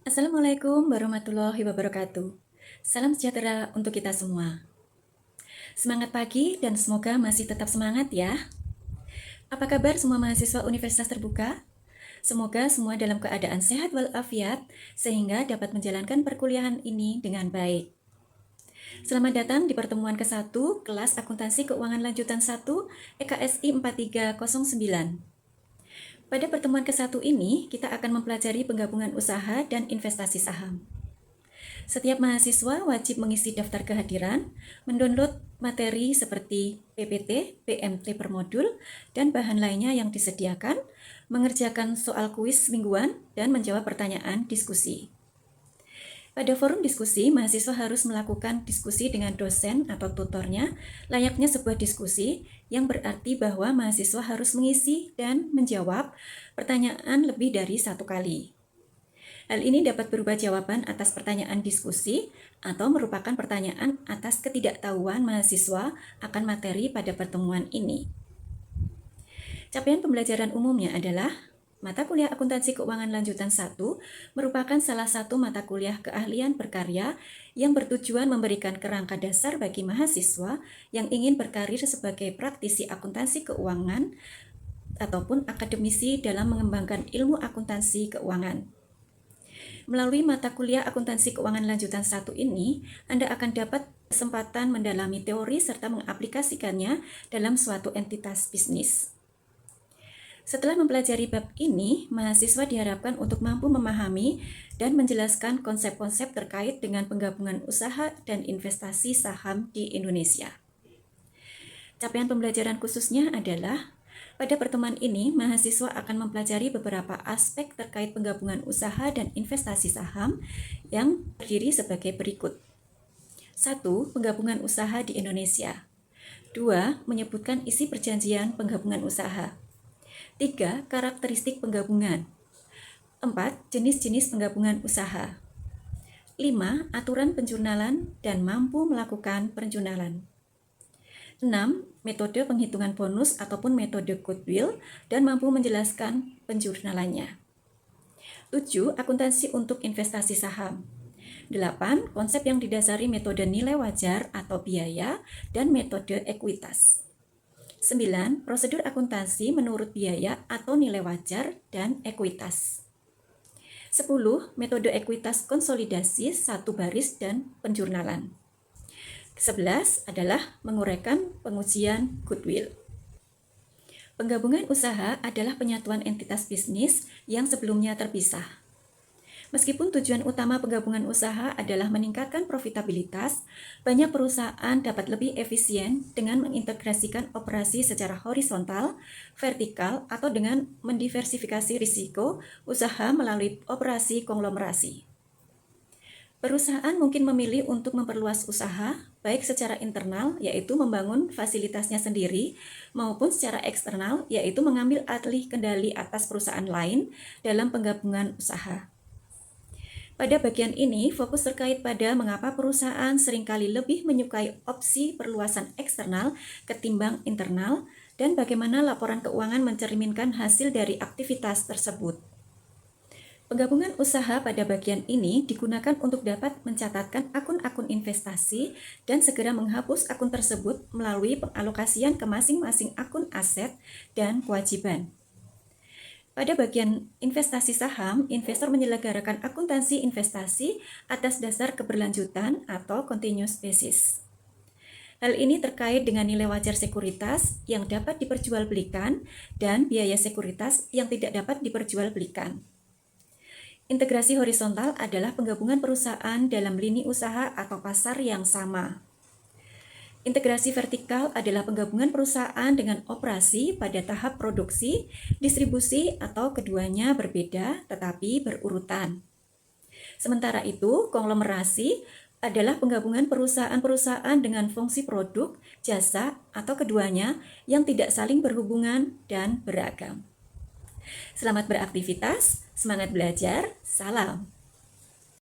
Assalamualaikum warahmatullahi wabarakatuh. Salam sejahtera untuk kita semua. Semangat pagi dan semoga masih tetap semangat ya. Apa kabar semua mahasiswa Universitas Terbuka? Semoga semua dalam keadaan sehat walafiat sehingga dapat menjalankan perkuliahan ini dengan baik. Selamat datang di pertemuan ke-1 kelas Akuntansi Keuangan Lanjutan 1 EKSI 4309. Pada pertemuan ke-1 ini, kita akan mempelajari penggabungan usaha dan investasi saham. Setiap mahasiswa wajib mengisi daftar kehadiran, mendownload materi seperti PPT, PMT per modul, dan bahan lainnya yang disediakan, mengerjakan soal kuis mingguan, dan menjawab pertanyaan diskusi. Pada forum diskusi, mahasiswa harus melakukan diskusi dengan dosen atau tutornya, layaknya sebuah diskusi, yang berarti bahwa mahasiswa harus mengisi dan menjawab pertanyaan lebih dari satu kali. Hal ini dapat berupa jawaban atas pertanyaan diskusi atau merupakan pertanyaan atas ketidaktahuan mahasiswa akan materi pada pertemuan ini. Capaian pembelajaran umumnya adalah mata kuliah Akuntansi Keuangan Lanjutan 1 merupakan salah satu mata kuliah keahlian berkarya yang bertujuan memberikan kerangka dasar bagi mahasiswa yang ingin berkarir sebagai praktisi akuntansi keuangan ataupun akademisi dalam mengembangkan ilmu akuntansi keuangan. Melalui mata kuliah Akuntansi Keuangan Lanjutan 1 ini, Anda akan dapat kesempatan mendalami teori serta mengaplikasikannya dalam suatu entitas bisnis. Setelah mempelajari bab ini, mahasiswa diharapkan untuk mampu memahami dan menjelaskan konsep-konsep terkait dengan penggabungan usaha dan investasi saham di Indonesia. Capaian pembelajaran khususnya adalah pada pertemuan ini, mahasiswa akan mempelajari beberapa aspek terkait penggabungan usaha dan investasi saham yang terdiri sebagai berikut. 1. Penggabungan usaha di Indonesia. 2. Menyebutkan isi perjanjian penggabungan usaha. 3. Karakteristik penggabungan. 4. Jenis-jenis penggabungan usaha. 5. Aturan penjurnalan dan mampu melakukan penjurnalan. 6. Metode penghitungan bonus ataupun metode goodwill dan mampu menjelaskan penjurnalannya. 7. Akuntansi untuk investasi saham. 8. Konsep yang didasari metode nilai wajar atau biaya dan metode ekuitas. 9. Prosedur akuntansi menurut biaya atau nilai wajar dan ekuitas. 10. Metode ekuitas konsolidasi satu baris dan penjurnalan. 11 adalah menguraikan pengujian goodwill. Penggabungan usaha adalah penyatuan entitas bisnis yang sebelumnya terpisah. Meskipun tujuan utama penggabungan usaha adalah meningkatkan profitabilitas, banyak perusahaan dapat lebih efisien dengan mengintegrasikan operasi secara horizontal, vertikal, atau dengan mendiversifikasi risiko usaha melalui operasi konglomerasi. Perusahaan mungkin memilih untuk memperluas usaha, baik secara internal, yaitu membangun fasilitasnya sendiri, maupun secara eksternal, yaitu mengambil alih kendali atas perusahaan lain dalam penggabungan usaha. Pada bagian ini, fokus terkait pada mengapa perusahaan seringkali lebih menyukai opsi perluasan eksternal ketimbang internal, dan bagaimana laporan keuangan mencerminkan hasil dari aktivitas tersebut. Penggabungan usaha pada bagian ini digunakan untuk dapat mencatatkan akun-akun investasi dan segera menghapus akun tersebut melalui pengalokasian ke masing-masing akun aset dan kewajiban. Pada bagian investasi saham, investor menyelenggarakan akuntansi investasi atas dasar keberlanjutan atau continuous basis. Hal ini terkait dengan nilai wajar sekuritas yang dapat diperjualbelikan dan biaya sekuritas yang tidak dapat diperjualbelikan. Integrasi horizontal adalah penggabungan perusahaan dalam lini usaha atau pasar yang sama. Integrasi vertikal adalah penggabungan perusahaan dengan operasi pada tahap produksi, distribusi, atau keduanya berbeda tetapi berurutan. Sementara itu, konglomerasi adalah penggabungan perusahaan-perusahaan dengan fungsi produk, jasa, atau keduanya yang tidak saling berhubungan dan beragam. Selamat beraktivitas, semangat belajar, salam.